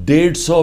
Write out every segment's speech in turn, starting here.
150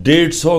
150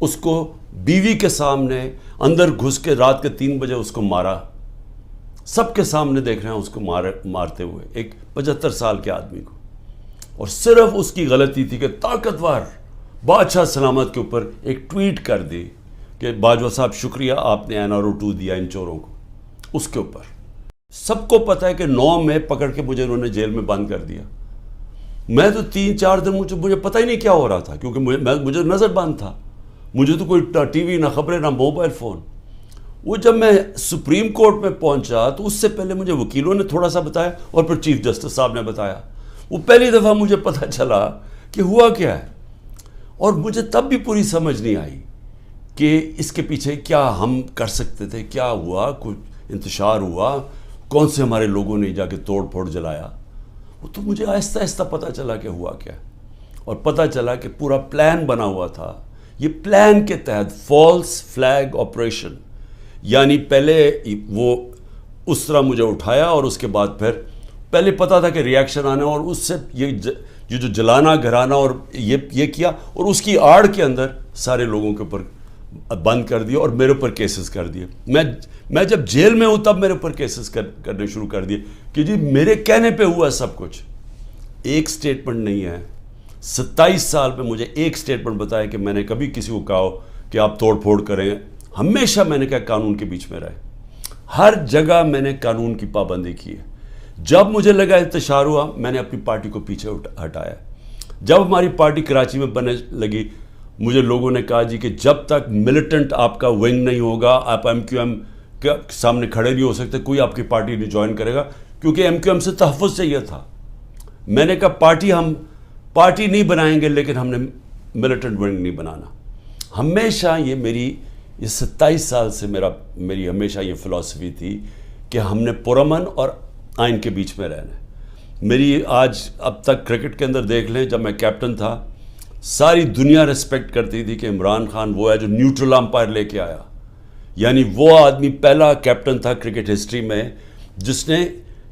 اس کو بیوی کے سامنے اندر گھس کے رات کے 3 بجے اس کو مارا. سب کے سامنے دیکھ رہے ہیں اس کو مارتے ہوئے ایک 75 سال کے آدمی کو. اور صرف اس کی غلطی تھی کہ طاقتور بادشاہ سلامت کے اوپر ایک ٹویٹ کر دی کہ باجوہ صاحب شکریہ آپ نے NRO2 دیا ان چوروں کو. اس کے اوپر سب کو پتہ ہے کہ 9 میں پکڑ کے مجھے انہوں نے جیل میں بند کر دیا. میں تو 3-4 دن مجھے پتہ ہی نہیں کیا ہو رہا تھا, کیونکہ مجھے نظر بند تھا. مجھے تو کوئی ٹی وی نہ خبریں نہ موبائل فون. وہ جب میں سپریم کورٹ میں پہنچا تو اس سے پہلے مجھے وکیلوں نے تھوڑا سا بتایا اور پھر چیف جسٹس صاحب نے بتایا. وہ پہلی دفعہ مجھے پتہ چلا کہ ہوا کیا ہے. اور مجھے تب بھی پوری سمجھ نہیں آئی کہ اس کے پیچھے کیا ہم کر سکتے تھے, کیا ہوا, کچھ انتشار ہوا, کون سے ہمارے لوگوں نے جا کے توڑ پھوڑ جلایا. وہ تو مجھے آہستہ آہستہ پتہ چلا کہ ہوا کیا. اور پتہ چلا کہ پورا پلان بنا ہوا تھا. یہ پلان کے تحت فالس فلیگ آپریشن, یعنی پہلے وہ اس طرح مجھے اٹھایا اور اس کے بعد پھر پہلے پتا تھا کہ ریاکشن آنا, اور اس سے یہ جو جلانا گھرانا اور یہ کیا, اور اس کی آڑ کے اندر سارے لوگوں کے اوپر بند کر دیا اور میرے اوپر کیسز کر دیے. میں جب جیل میں ہوں تب میرے اوپر کیسز کرنے شروع کر دیے کہ جی میرے کہنے پہ ہوا سب کچھ. ایک سٹیٹمنٹ نہیں ہے. 27 سال میں مجھے ایک سٹیٹمنٹ بتایا کہ میں نے کبھی کسی کو کہا ہو کہ آپ توڑ پھوڑ کریں. ہمیشہ میں نے کہا قانون کے بیچ میں رہے. ہر جگہ میں نے قانون کی پابندی کی ہے. جب مجھے لگا انتشار ہوا میں نے اپنی پارٹی کو پیچھے ہٹایا. جب ہماری پارٹی کراچی میں بننے لگی مجھے لوگوں نے کہا جی کہ جب تک ملیٹنٹ آپ کا ونگ نہیں ہوگا آپ MQM کے سامنے کھڑے نہیں ہو سکتے, کوئی آپ کی پارٹی نہیں جوائن کرے گا, کیونکہ MQM سے تحفظ چاہیے تھا. میں نے کہا ہم پارٹی نہیں بنائیں گے لیکن ہم نے ملیٹنٹ ونگ نہیں بنانا. ہمیشہ یہ 27 سال سے میری ہمیشہ یہ فلسفی تھی کہ ہم نے پرامن اور آئین کے بیچ میں رہنا ہے. میری آج اب تک کرکٹ کے اندر دیکھ لیں, جب میں کیپٹن تھا ساری دنیا ریسپیکٹ کرتی تھی کہ عمران خان وہ ہے جو نیوٹرل امپائر لے کے آیا. یعنی وہ آدمی پہلا کیپٹن تھا کرکٹ ہسٹری میں جس نے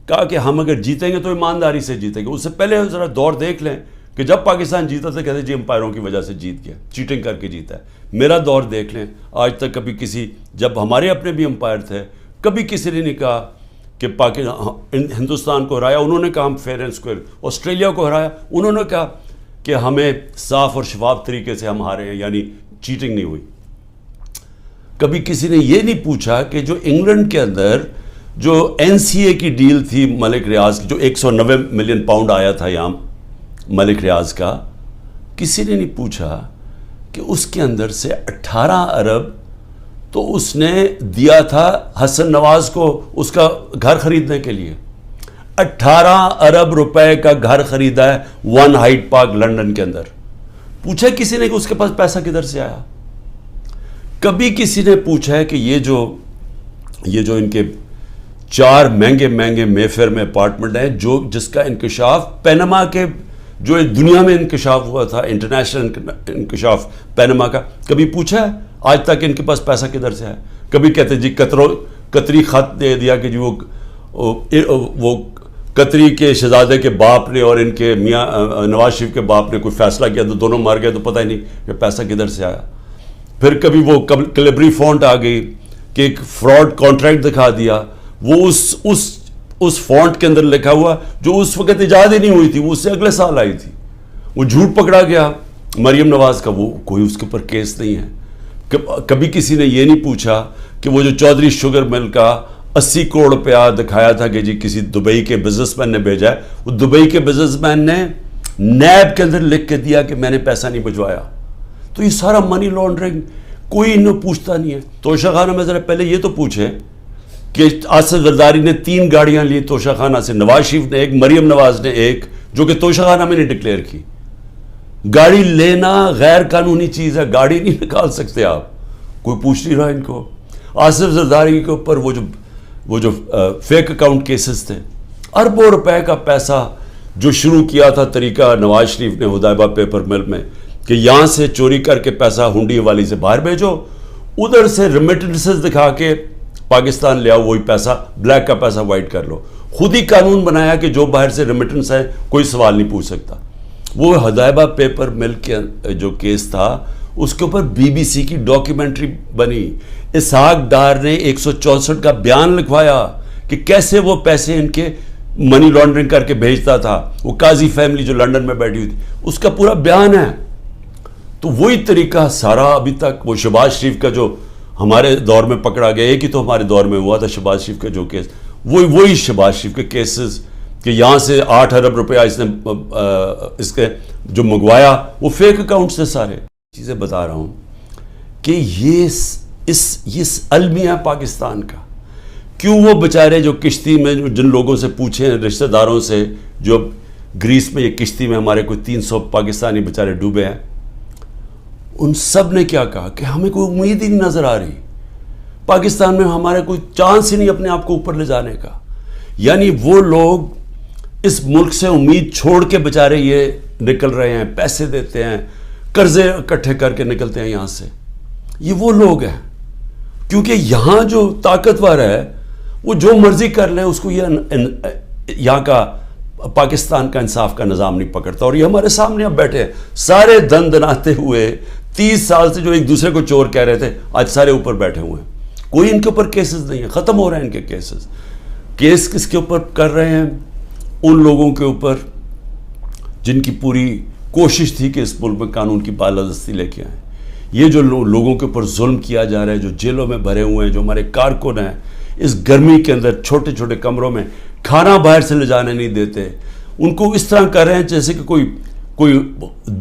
کہا کہ ہم اگر جیتیں گے تو ایمانداری سے جیتیں گے. اس سے پہلے ذرا دور دیکھ لیں کہ جب پاکستان جیتا تھا کہتے جی امپائروں کی وجہ سے جیت گیا, چیٹنگ کر کے جیتا ہے. میرا دور دیکھ لیں, آج تک کبھی جب ہمارے اپنے بھی امپائر تھے کبھی کسی نے نہیں کہا کہ ہندوستان کو ہرایا انہوں نے کہا ہم فیئر اینڈ اسکوائر. آسٹریلیا کو ہرایا انہوں نے کہا کہ ہمیں صاف اور شفاف طریقے سے ہم ہارے ہیں, یعنی چیٹنگ نہیں ہوئی. کبھی کسی نے یہ نہیں پوچھا کہ جو انگلینڈ کے اندر جو NCA کی ڈیل تھی ملک ریاض کی, جو 190 ملین پاؤنڈ آیا تھا یہاں ملک ریاض کا, کسی نے نہیں پوچھا کہ اس کے اندر سے 18 ارب تو اس نے دیا تھا حسن نواز کو اس کا گھر خریدنے کے لیے. 18 ارب روپے کا گھر خریدا ہے 1 ہائیڈ پارک لندن کے اندر. پوچھا کسی نے کہ اس کے پاس پیسہ کدھر سے آیا؟ کبھی کسی نے پوچھا ہے کہ یہ جو ان کے 4 مہنگے مے فیئر میں اپارٹمنٹ ہیں جس کا انکشاف پینما کے جو دنیا میں انکشاف ہوا تھا, انٹرنیشنل انکشاف پینما کا, کبھی پوچھا ہے آج تک ان کے پاس پیسہ کدھر سے ہے؟ کبھی کہتے جی قطری خط دے دیا کہ جی وہ قطری کے شہزادے کے باپ نے اور ان کے میاں نواز شریف کے باپ نے کوئی فیصلہ کیا تو دونوں مر گئے, تو پتہ ہی نہیں کہ پیسہ کدھر سے آیا. پھر کبھی وہ کلیبری فونٹ آ گئی کہ ایک فراڈ کانٹریکٹ دکھا دیا, وہ اس فونٹ کے اندر لکھا ہوا جو اس وقت ایجاد ہی نہیں ہوئی تھی, وہ اس سے اگلے سال آئی تھی. وہ جھوٹ پکڑا گیا مریم نواز کا, وہ کوئی اس کے اوپر کیس نہیں ہے. کبھی کسی نے یہ نہیں پوچھا کہ وہ جو چودھری شوگر مل کا 80 کروڑ روپیہ دکھایا تھا کہ جی کسی دبئی کے بزنس مین نے بھیجا ہے, وہ دبئی کے بزنس مین نے نیب کے اندر لکھ کے دیا کہ میں نے پیسہ نہیں بھجوایا. تو یہ سارا منی لانڈرنگ کوئی انہیں پوچھتا نہیں ہے. توشہ خانہ میں ذرا پہلے یہ تو پوچھیں کہ آصف زرداری نے 3 گاڑیاں لی توشہ خانہ سے, نواز شریف نے 1, مریم نواز نے 1, جو کہ توشہ خانہ میں نے ڈکلیئر کی. گاڑی لینا غیر قانونی چیز ہے, گاڑی نہیں نکال سکتے آپ, کوئی پوچھ نہیں رہا ان کو. آصف زرداری کے اوپر وہ جو فیک اکاؤنٹ کیسز تھے, اربوں روپے کا پیسہ جو شروع کیا تھا طریقہ نواز شریف نے ہدایبہ پیپر مل میں کہ یہاں سے چوری کر کے پیسہ ہنڈی والی سے باہر بھیجو, ادھر سے ریمیٹنسز دکھا کے پاکستان لے آؤ, وہی پیسہ بلیک کا پیسہ وائٹ کر لو. خود ہی قانون بنایا کہ جو باہر سے ریمیٹنس ہے کوئی سوال نہیں پوچھ سکتا. وہ ہدایبہ پیپر مل کے جو کیس تھا اس کے اوپر BBC کی ڈاکیومنٹری بنی. اسحاق ڈار نے 164 کا بیان لکھوایا کہ کیسے وہ پیسے ان کے منی لانڈرنگ کر کے بھیجتا تھا. وہ قاضی فیملی جو لنڈن میں بیٹھی ہوئی تھی, اس کا پورا بیان ہے. تو وہی طریقہ سارا ابھی تک, وہ شہباز شریف کا جو ہمارے دور میں پکڑا گیا, ایک ہی تو ہمارے دور میں ہوا تھا شہباز شریف کا جو کیس, وہی شہباز شریف کے کیسز کہ یہاں سے 8 ارب روپیہ اس نے اس کے جو منگوایا وہ فیک اکاؤنٹ سے سارے. چیزیں بتا رہا ہوں کہ یہ المیہ ہے پاکستان کا. کیوں وہ بیچارے جو کشتی میں جن لوگوں سے پوچھیں رشتہ داروں سے, جو گریس میں یہ کشتی میں ہمارے کوئی 300 پاکستانی بیچارے ڈوبے ہیں, ان سب نے کیا کہا کہ ہمیں کوئی امید ہی نہیں نظر آ رہی, پاکستان میں ہمارا کوئی چانس ہی نہیں اپنے آپ کو اوپر لے جانے کا. یعنی وہ لوگ اس ملک سے امید چھوڑ کے بیچارے یہ نکل رہے ہیں, پیسے دیتے ہیں, قرضے اکٹھے کر کے نکلتے ہیں یہاں سے. یہ وہ لوگ ہیں, کیونکہ یہاں جو طاقتور ہے وہ جو مرضی کر لیں, اس کو یہ یہاں کا پاکستان کا انصاف کا نظام نہیں پکڑتا. اور یہ ہمارے سامنے اب بیٹھے ہیں سارے دن دناتے ہوئے, 30 سال سے جو ایک دوسرے کو چور کہہ رہے تھے, آج سارے اوپر بیٹھے ہوئے ہیں. کوئی ان کے اوپر کیسز نہیں ہے, ختم ہو رہے ہیں ان کے کیسز. کیس کس کے اوپر کر رہے ہیں؟ ان لوگوں کے اوپر جن کی پوری کوشش تھی کہ اس ملک میں قانون کی بالادستی لے کے آئیں. یہ جو لوگوں کے اوپر ظلم کیا جا رہا ہے, جو جیلوں میں بھرے ہوئے ہیں, جو ہمارے کارکن ہیں, اس گرمی کے اندر چھوٹے چھوٹے کمروں میں کھانا باہر سے لے جانے نہیں دیتے, ان کو اس طرح کر رہے ہیں جیسے کہ کوئی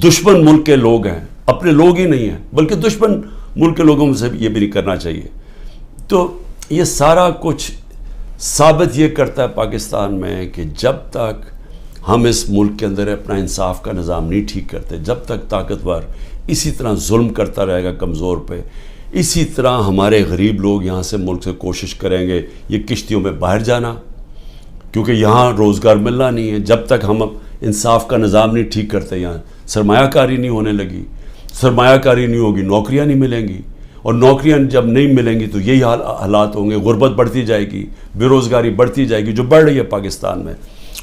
دشمن ملک کے لوگ ہیں. اپنے لوگ ہی نہیں ہیں, بلکہ دشمن ملک کے لوگوں سے یہ بھی نہیں کرنا چاہیے. تو یہ سارا کچھ ثابت یہ کرتا ہے پاکستان میں کہ جب تک ہم اس ملک کے اندر اپنا انصاف کا نظام نہیں ٹھیک کرتے, جب تک طاقتور اسی طرح ظلم کرتا رہے گا کمزور پہ, اسی طرح ہمارے غریب لوگ یہاں سے ملک سے کوشش کریں گے یہ کشتیوں میں باہر جانا, کیونکہ یہاں روزگار ملنا نہیں ہے. جب تک ہم انصاف کا نظام نہیں ٹھیک کرتے, یہاں سرمایہ کاری نہیں ہونے لگی, سرمایہ کاری نہیں ہوگی, نوکریاں نہیں ملیں گی, اور نوکریاں جب نہیں ملیں گی تو یہی حالات ہوں گے, غربت بڑھتی جائے گی, بے روزگاری بڑھتی جائے گی جو بڑھ رہی ہے پاکستان میں.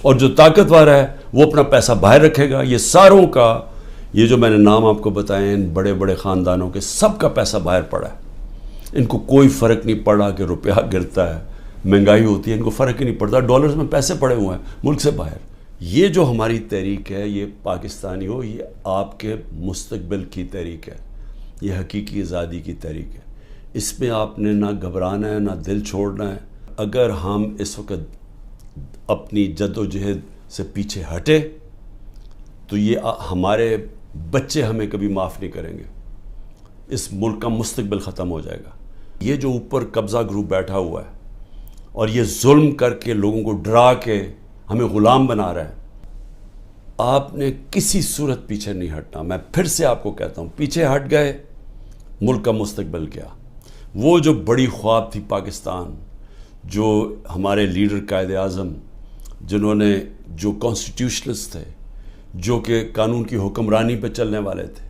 اور جو طاقتور ہے وہ اپنا پیسہ باہر رکھے گا. یہ ساروں کا, یہ جو میں نے نام آپ کو بتائے ان بڑے بڑے خاندانوں کے, سب کا پیسہ باہر پڑا ہے. ان کو کوئی فرق نہیں پڑا کہ روپیہ گرتا ہے, مہنگائی ہوتی ہے, ان کو فرق ہی نہیں پڑتا. ڈالرز میں پیسے پڑے ہوئے ہیں ملک سے باہر. یہ جو ہماری تحریک ہے, یہ پاکستانی ہو, یہ آپ کے مستقبل کی تحریک ہے, یہ حقیقی آزادی کی تحریک ہے. اس میں آپ نے نہ گھبرانا ہے نہ دل چھوڑنا ہے. اگر ہم اس وقت اپنی جد و جہد سے پیچھے ہٹے تو یہ ہمارے بچے ہمیں کبھی معاف نہیں کریں گے. اس ملک کا مستقبل ختم ہو جائے گا. یہ جو اوپر قبضہ گروپ بیٹھا ہوا ہے اور یہ ظلم کر کے لوگوں کو ڈرا کے ہمیں غلام بنا رہا ہے, آپ نے کسی صورت پیچھے نہیں ہٹنا. میں پھر سے آپ کو کہتا ہوں, پیچھے ہٹ گئے ملک کا مستقبل کیا. وہ جو بڑی خواب تھی پاکستان, جو ہمارے لیڈر قائد اعظم, جنہوں نے, جو کانسٹیٹیوشنلسٹ تھے, جو کہ قانون کی حکمرانی پہ چلنے والے تھے,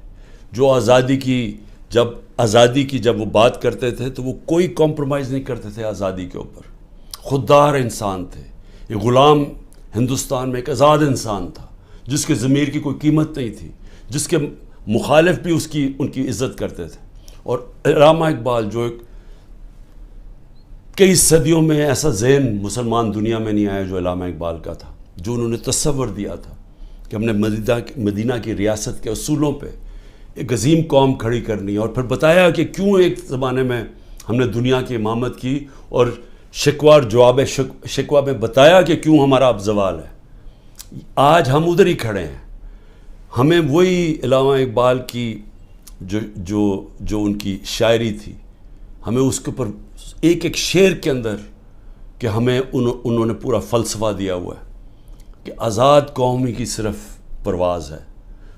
جو آزادی کی جب وہ بات کرتے تھے تو وہ کوئی کمپرومائز نہیں کرتے تھے آزادی کے اوپر. خوددار انسان تھے. یہ غلام ہندوستان میں ایک آزاد انسان تھا جس کے ضمیر کی کوئی قیمت نہیں تھی, جس کے مخالف بھی ان کی عزت کرتے تھے. اور علامہ اقبال جو ایک کئی صدیوں میں ایسا ذہن مسلمان دنیا میں نہیں آیا جو علامہ اقبال کا تھا, جو انہوں نے تصور دیا تھا کہ ہم نے مدینہ کی ریاست کے اصولوں پہ ایک عظیم قوم کھڑی کرنی, اور پھر بتایا کہ کیوں ایک زمانے میں ہم نے دنیا کی امامت کی, اور شکوہ اور جواب شکوہ میں بتایا کہ کیوں ہمارا اب زوال ہے. آج ہم ادھر ہی کھڑے ہیں. ہمیں وہی علامہ اقبال کی جو ان کی شاعری تھی, ہمیں اس کے اوپر ایک ایک شعر کے اندر کہ ہمیں انہوں نے پورا فلسفہ دیا ہوا ہے کہ آزاد قومی کی صرف پرواز ہے,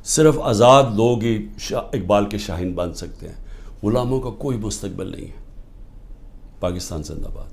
صرف آزاد لوگ ہی اقبال کے شاہین بن سکتے ہیں, غلاموں کا کوئی مستقبل نہیں ہے. پاکستان زندہ باد.